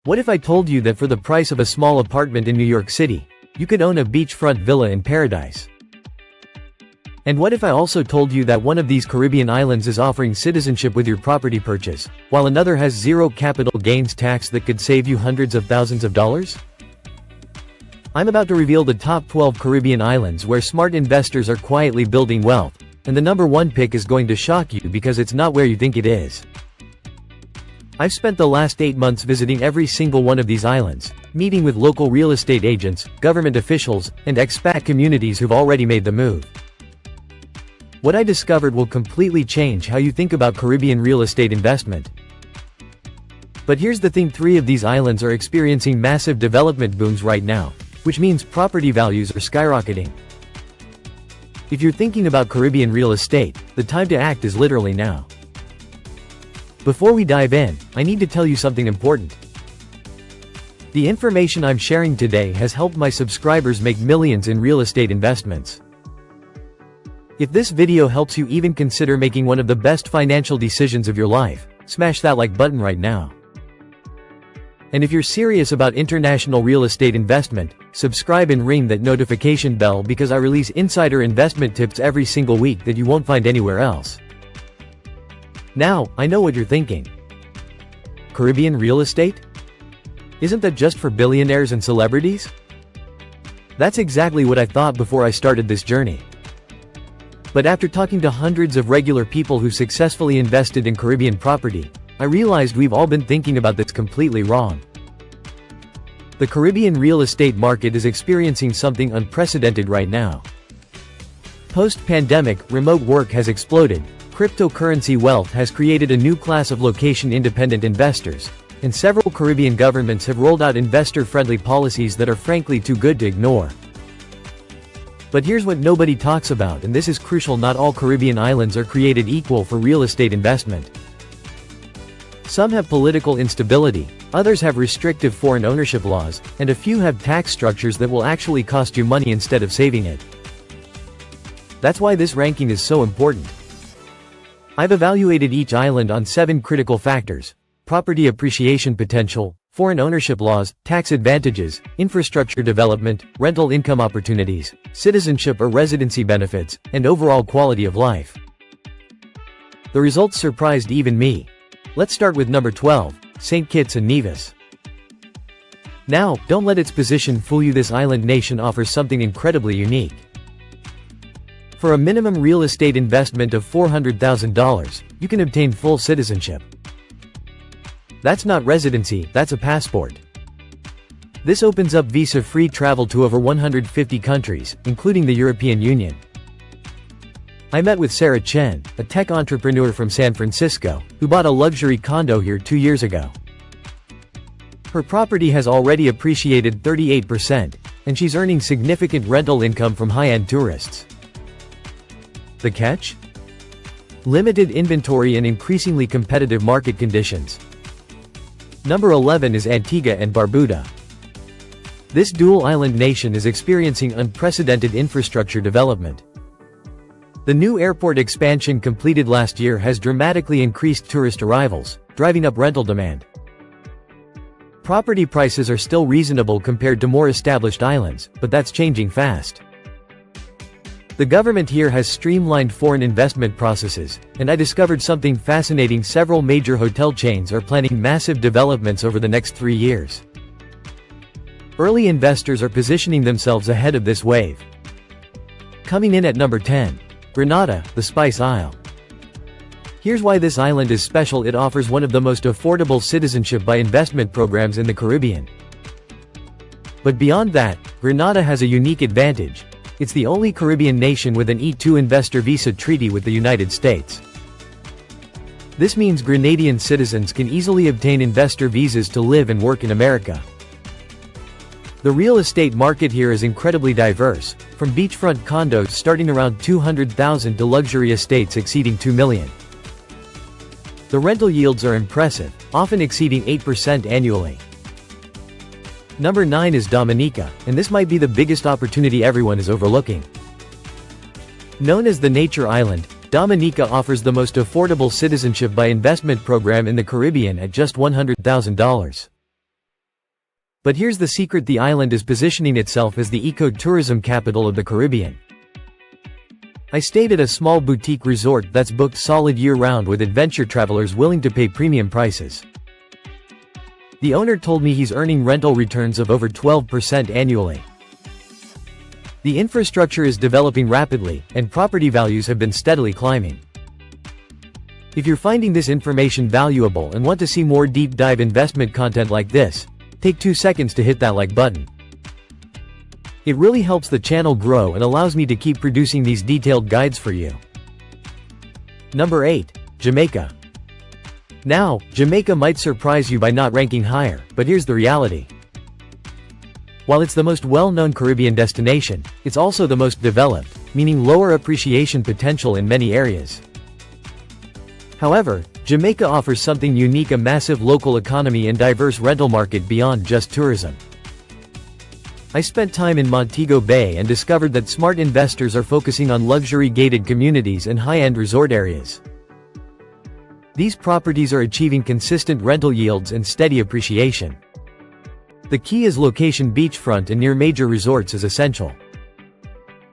What if I told you that for the price of a small apartment in New York City, you could own a beachfront villa in paradise? And what if I also told you that one of these Caribbean islands is offering citizenship with your property purchase, while another has zero capital gains tax that could save you hundreds of thousands of dollars? I'm about to reveal the top 12 Caribbean islands where smart investors are quietly building wealth, and the number 1 pick is going to shock you because it's not where you think it is. I've spent the last 8 months visiting every single one of these islands, meeting with local real estate agents, government officials, and expat communities who've already made the move. What I discovered will completely change how you think about Caribbean real estate investment. But here's the thing, 3 of these islands are experiencing massive development booms right now, which means property values are skyrocketing. If you're thinking about Caribbean real estate, the time to act is literally now. Before we dive in, I need to tell you something important. The information I'm sharing today has helped my subscribers make millions in real estate investments. If this video helps you even consider making one of the best financial decisions of your life, smash that like button right now. And if you're serious about international real estate investment, subscribe and ring that notification bell because I release insider investment tips every single week that you won't find anywhere else. Now, I know what you're thinking. Caribbean real estate? Isn't that just for billionaires and celebrities? That's exactly what I thought before I started this journey. But after talking to hundreds of regular people who successfully invested in Caribbean property, I realized we've all been thinking about this completely wrong. The Caribbean real estate market is experiencing something unprecedented right now. Post-pandemic, remote work has exploded, cryptocurrency wealth has created a new class of location-independent investors, and several Caribbean governments have rolled out investor-friendly policies that are frankly too good to ignore. But here's what nobody talks about, and this is crucial: not all Caribbean islands are created equal for real estate investment. Some have political instability, others have restrictive foreign ownership laws, and a few have tax structures that will actually cost you money instead of saving it. That's why this ranking is so important. I've evaluated each island on 7 critical factors: property appreciation potential, foreign ownership laws, tax advantages, infrastructure development, rental income opportunities, citizenship or residency benefits, and overall quality of life. The results surprised even me. Let's start with number 12, St. Kitts and Nevis. Now, don't let its position fool you. This island nation offers something incredibly unique. For a minimum real estate investment of $400,000, you can obtain full citizenship. That's not residency, that's a passport. This opens up visa-free travel to over 150 countries, including the European Union. I met with Sarah Chen, a tech entrepreneur from San Francisco, who bought a luxury condo here 2 years ago. Her property has already appreciated 38%, and she's earning significant rental income from high-end tourists. The catch? Limited inventory and increasingly competitive market conditions. Number 11 is Antigua and Barbuda. This dual-island nation is experiencing unprecedented infrastructure development. The new airport expansion completed last year has dramatically increased tourist arrivals, driving up rental demand. Property prices are still reasonable compared to more established islands, but that's changing fast. The government here has streamlined foreign investment processes, and I discovered something fascinating: several major hotel chains are planning massive developments over the next 3 years. Early investors are positioning themselves ahead of this wave. Coming in at number 10, Grenada, the Spice Isle. Here's why this island is special: it offers one of the most affordable citizenship by investment programs in the Caribbean. But beyond that, Grenada has a unique advantage. It's the only Caribbean nation with an E2 investor visa treaty with the United States. This means Grenadian citizens can easily obtain investor visas to live and work in America. The real estate market here is incredibly diverse, from beachfront condos starting around $200,000 to luxury estates exceeding $2 million. The rental yields are impressive, often exceeding 8% annually. Number 9 is Dominica, and this might be the biggest opportunity everyone is overlooking. Known as the Nature Island, Dominica offers the most affordable citizenship by investment program in the Caribbean at just $100,000. But here's the secret: the island is positioning itself as the eco-tourism capital of the Caribbean. I stayed at a small boutique resort that's booked solid year-round with adventure travelers willing to pay premium prices. The owner told me he's earning rental returns of over 12% annually. The infrastructure is developing rapidly, and property values have been steadily climbing. If you're finding this information valuable and want to see more deep-dive investment content like this, take 2 seconds to hit that like button. It really helps the channel grow and allows me to keep producing these detailed guides for you. Number 8. Jamaica. Now, Jamaica might surprise you by not ranking higher, but here's the reality. While it's the most well-known Caribbean destination, it's also the most developed, meaning lower appreciation potential in many areas. However, Jamaica offers something unique: a massive local economy and diverse rental market beyond just tourism. I spent time in Montego Bay and discovered that smart investors are focusing on luxury gated communities and high-end resort areas. These properties are achieving consistent rental yields and steady appreciation. The key is location: beachfront and near major resorts is essential.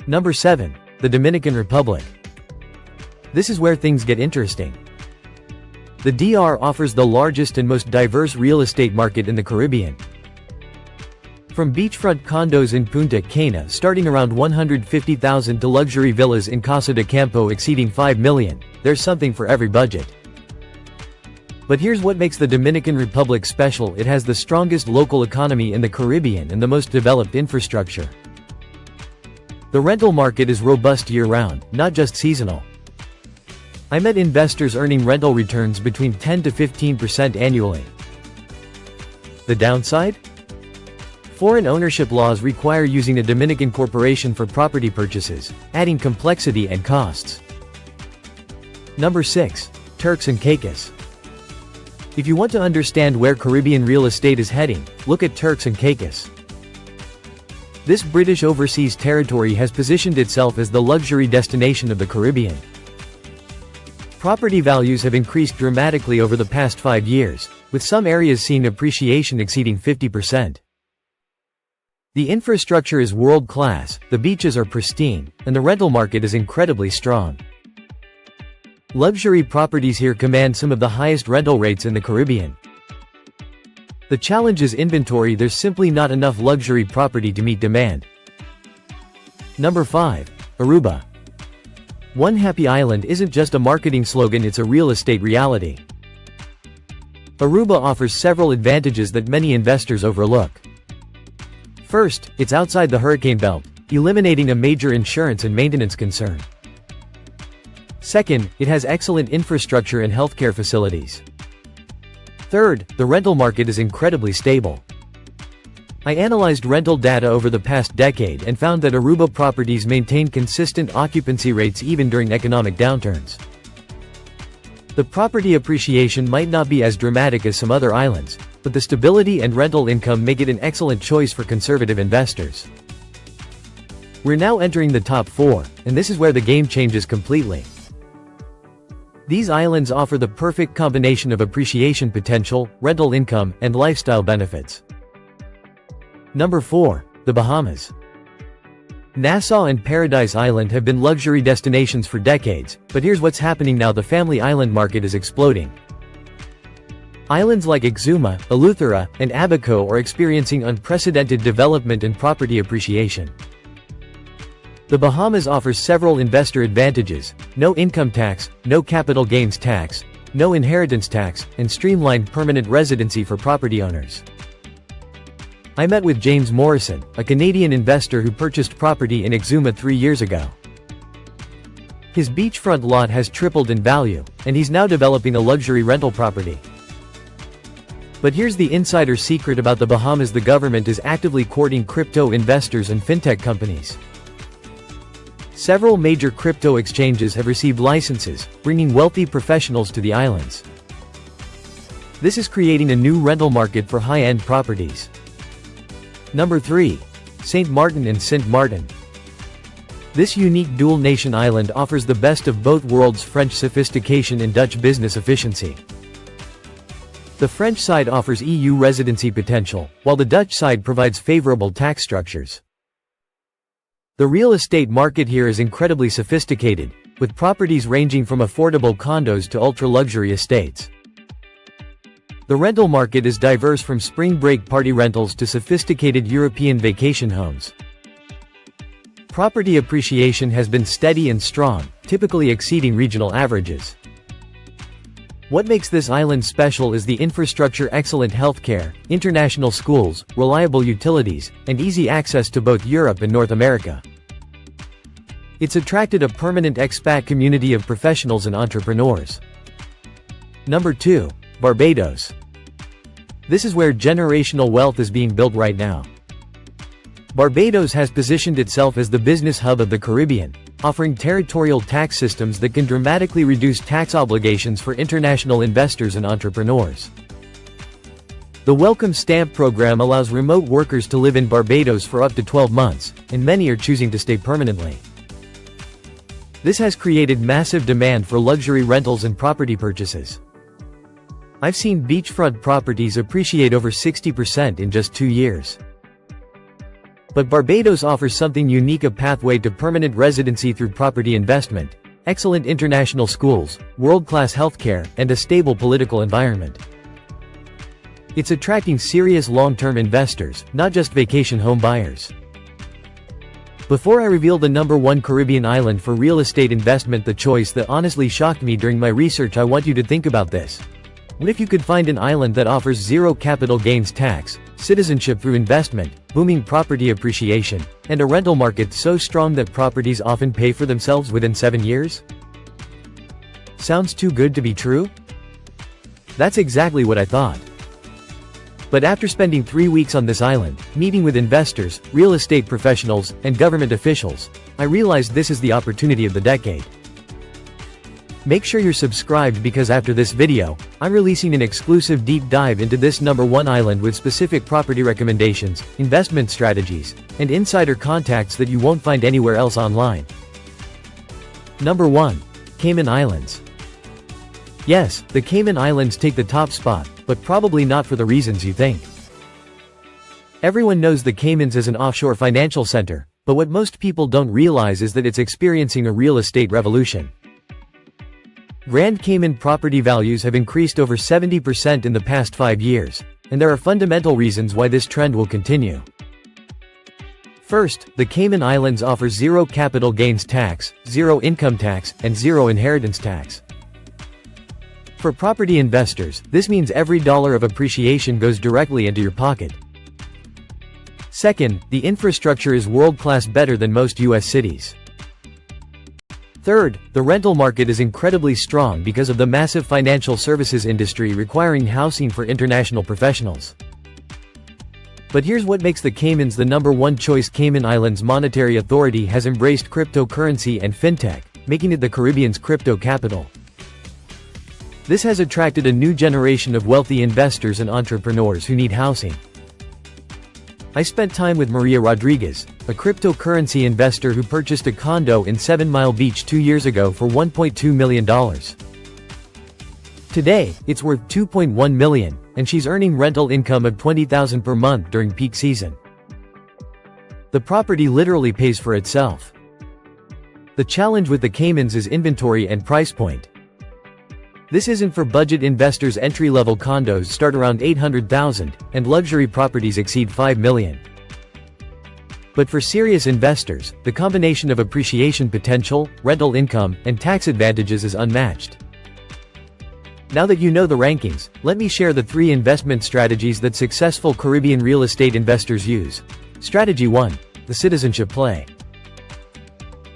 Number 7. The Dominican Republic. This is where things get interesting. The DR offers the largest and most diverse real estate market in the Caribbean. From beachfront condos in Punta Cana starting around $150,000 to luxury villas in Casa de Campo exceeding $5 million, there's something for every budget. But here's what makes the Dominican Republic special: it has the strongest local economy in the Caribbean and the most developed infrastructure. The rental market is robust year-round, not just seasonal. I met investors earning rental returns between 10 to 15% annually. The downside? Foreign ownership laws require using a Dominican corporation for property purchases, adding complexity and costs. Number 6. Turks and Caicos. If you want to understand where Caribbean real estate is heading, look at Turks and Caicos. This British overseas territory has positioned itself as the luxury destination of the Caribbean. Property values have increased dramatically over the past 5 years, with some areas seeing appreciation exceeding 50%. The infrastructure is world-class, the beaches are pristine, and the rental market is incredibly strong. Luxury properties here command some of the highest rental rates in the Caribbean. The challenge is inventory: there's simply not enough luxury property to meet demand. Number 5. Aruba. One happy island isn't just a marketing slogan, it's a real estate reality. Aruba offers several advantages that many investors overlook. First, it's outside the hurricane belt, eliminating a major insurance and maintenance concern. Second, it has excellent infrastructure and healthcare facilities. Third, the rental market is incredibly stable. I analyzed rental data over the past decade and found that Aruba properties maintain consistent occupancy rates even during economic downturns. The property appreciation might not be as dramatic as some other islands, but the stability and rental income make it an excellent choice for conservative investors. We're now entering the top 4, and this is where the game changes completely. These islands offer the perfect combination of appreciation potential, rental income, and lifestyle benefits. Number 4. The Bahamas. Nassau and Paradise Island have been luxury destinations for decades, but here's what's happening now: the family island market is exploding. Islands like Exuma, Eleuthera, and Abaco are experiencing unprecedented development and property appreciation. The Bahamas offers several investor advantages: no income tax, no capital gains tax, no inheritance tax, and streamlined permanent residency for property owners. I met with James Morrison, a Canadian investor who purchased property in Exuma 3 years ago. His beachfront lot has tripled in value, and he's now developing a luxury rental property. But here's the insider secret about the Bahamas: the government is actively courting crypto investors and fintech companies. Several major crypto exchanges have received licenses, bringing wealthy professionals to the islands. This is creating a new rental market for high-end properties. Number 3. St. Maarten and Sint Maarten. This unique dual-nation island offers the best of both worlds: French sophistication and Dutch business efficiency. The French side offers EU residency potential, while the Dutch side provides favorable tax structures. The real estate market here is incredibly sophisticated, with properties ranging from affordable condos to ultra-luxury estates. The rental market is diverse from spring break party rentals to sophisticated European vacation homes. Property appreciation has been steady and strong, typically exceeding regional averages. What makes this island special is the infrastructure: excellent healthcare, international schools, reliable utilities, and easy access to both Europe and North America. It's attracted a permanent expat community of professionals and entrepreneurs. Number 2. Barbados. This is where generational wealth is being built right now. Barbados has positioned itself as the business hub of the Caribbean, offering territorial tax systems that can dramatically reduce tax obligations for international investors and entrepreneurs. The Welcome Stamp program allows remote workers to live in Barbados for up to 12 months, and many are choosing to stay permanently. This has created massive demand for luxury rentals and property purchases. I've seen beachfront properties appreciate over 60% in just 2 years. But Barbados offers something unique: a pathway to permanent residency through property investment, excellent international schools, world-class healthcare, and a stable political environment. It's attracting serious long-term investors, not just vacation home buyers. Before I reveal the number 1 Caribbean island for real estate investment, the choice that honestly shocked me during my research, I want you to think about this. What if you could find an island that offers zero capital gains tax, citizenship through investment, booming property appreciation, and a rental market so strong that properties often pay for themselves within 7 years? Sounds too good to be true? That's exactly what I thought. But after spending 3 weeks on this island, meeting with investors, real estate professionals, and government officials, I realized this is the opportunity of the decade. Make sure you're subscribed, because after this video, I'm releasing an exclusive deep dive into this number 1 island with specific property recommendations, investment strategies, and insider contacts that you won't find anywhere else online. Number 1. Cayman Islands. Yes, the Cayman Islands take the top spot, but probably not for the reasons you think. Everyone knows the Caymans as an offshore financial center, but what most people don't realize is that it's experiencing a real estate revolution. Grand Cayman property values have increased over 70% in the past 5 years, and there are fundamental reasons why this trend will continue. First, the Cayman Islands offer zero capital gains tax, zero income tax, and zero inheritance tax. For property investors, this means every dollar of appreciation goes directly into your pocket. Second, the infrastructure is world-class, better than most U.S. cities. Third, the rental market is incredibly strong because of the massive financial services industry requiring housing for international professionals. But here's what makes the Caymans the number 1 choice. Cayman Islands Monetary Authority has embraced cryptocurrency and fintech, making it the Caribbean's crypto capital. This has attracted a new generation of wealthy investors and entrepreneurs who need housing. I spent time with Maria Rodriguez, a cryptocurrency investor who purchased a condo in 7 Mile Beach 2 years ago for $1.2 million. Today, it's worth $2.1 million, and she's earning rental income of $20,000 per month during peak season. The property literally pays for itself. The challenge with the Caymans is inventory and price point. This isn't for budget investors. Entry-level condos start around $800,000, and luxury properties exceed $5 million. But for serious investors, the combination of appreciation potential, rental income, and tax advantages is unmatched. Now that you know the rankings, let me share the 3 investment strategies that successful Caribbean real estate investors use. Strategy 1. The citizenship play.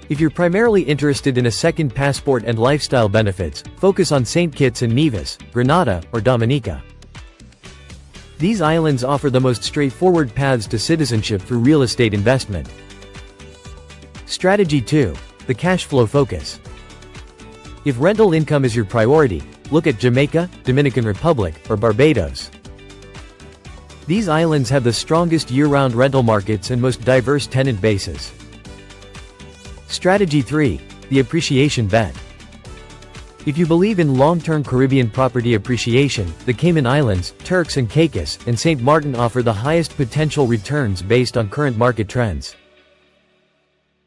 If you're primarily interested in a second passport and lifestyle benefits, focus on St. Kitts and Nevis, Grenada, or Dominica. These islands offer the most straightforward paths to citizenship through real estate investment. Strategy 2. The cash flow focus. If rental income is your priority, look at Jamaica, Dominican Republic, or Barbados. These islands have the strongest year-round rental markets and most diverse tenant bases. Strategy 3. The appreciation bet. If you believe in long-term Caribbean property appreciation, the Cayman Islands, Turks and Caicos, and St. Maarten offer the highest potential returns based on current market trends.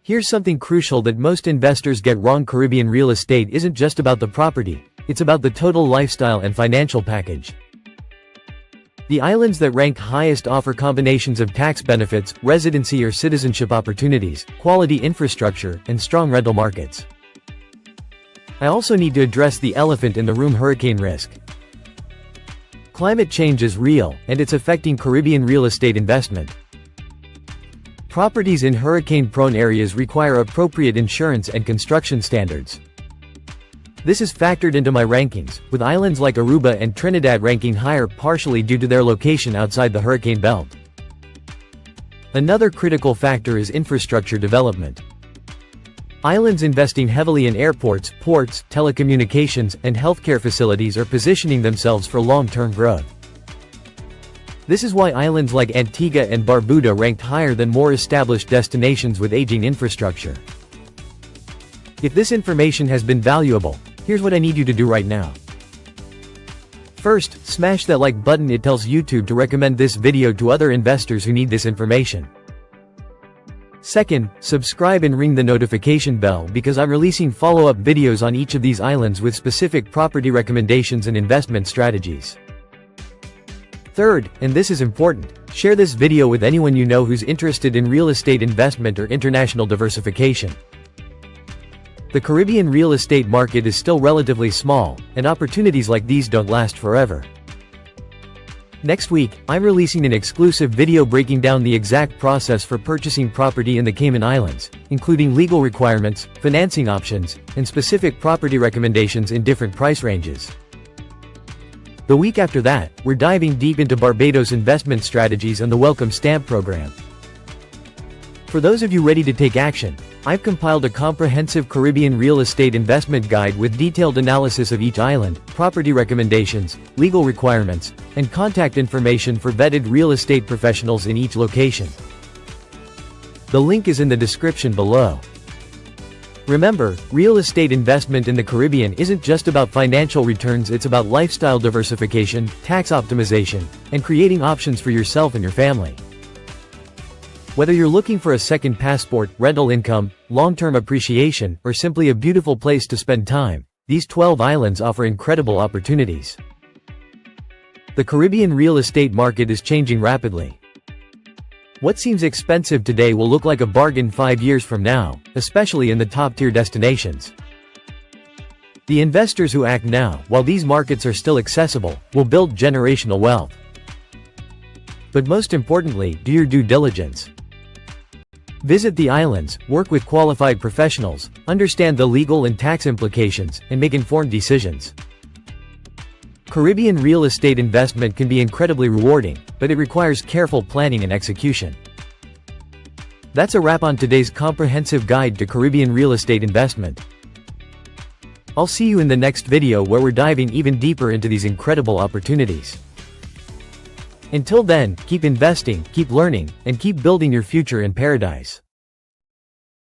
Here's something crucial that most investors get wrong: Caribbean real estate isn't just about the property, it's about the total lifestyle and financial package. The islands that rank highest offer combinations of tax benefits, residency or citizenship opportunities, quality infrastructure, and strong rental markets. I also need to address the elephant in the room: hurricane risk. Climate change is real, and it's affecting Caribbean real estate investment. Properties in hurricane-prone areas require appropriate insurance and construction standards. This is factored into my rankings, with islands like Aruba and Trinidad ranking higher partially due to their location outside the hurricane belt. Another critical factor is infrastructure development. Islands investing heavily in airports, ports, telecommunications, and healthcare facilities are positioning themselves for long-term growth. This is why islands like Antigua and Barbuda ranked higher than more established destinations with aging infrastructure. If this information has been valuable, here's what I need you to do right now. First, smash that like button. It tells YouTube to recommend this video to other investors who need this information. Second, subscribe and ring the notification bell because I'm releasing follow-up videos on each of these islands with specific property recommendations and investment strategies. Third, and this is important, share this video with anyone you know who's interested in real estate investment or international diversification. The Caribbean real estate market is still relatively small, and opportunities like these don't last forever. Next week, I'm releasing an exclusive video breaking down the exact process for purchasing property in the Cayman Islands, including legal requirements, financing options, and specific property recommendations in different price ranges. The week after that, we're diving deep into Barbados investment strategies and the Welcome Stamp program. For those of you ready to take action, I've compiled a comprehensive Caribbean real estate investment guide with detailed analysis of each island, property recommendations, legal requirements, and contact information for vetted real estate professionals in each location. The link is in the description below. Remember, real estate investment in the Caribbean isn't just about financial returns, it's about lifestyle diversification, tax optimization, and creating options for yourself and your family. Whether you're looking for a second passport, rental income, long-term appreciation, or simply a beautiful place to spend time, these 12 islands offer incredible opportunities. The Caribbean real estate market is changing rapidly. What seems expensive today will look like a bargain 5 years from now, especially in the top-tier destinations. The investors who act now, while these markets are still accessible, will build generational wealth. But most importantly, do your due diligence. Visit the islands, work with qualified professionals, understand the legal and tax implications, and make informed decisions. Caribbean real estate investment can be incredibly rewarding, but it requires careful planning and execution. That's a wrap on today's comprehensive guide to Caribbean real estate investment. I'll see you in the next video where we're diving even deeper into these incredible opportunities. Until then, keep investing, keep learning, and keep building your future in paradise.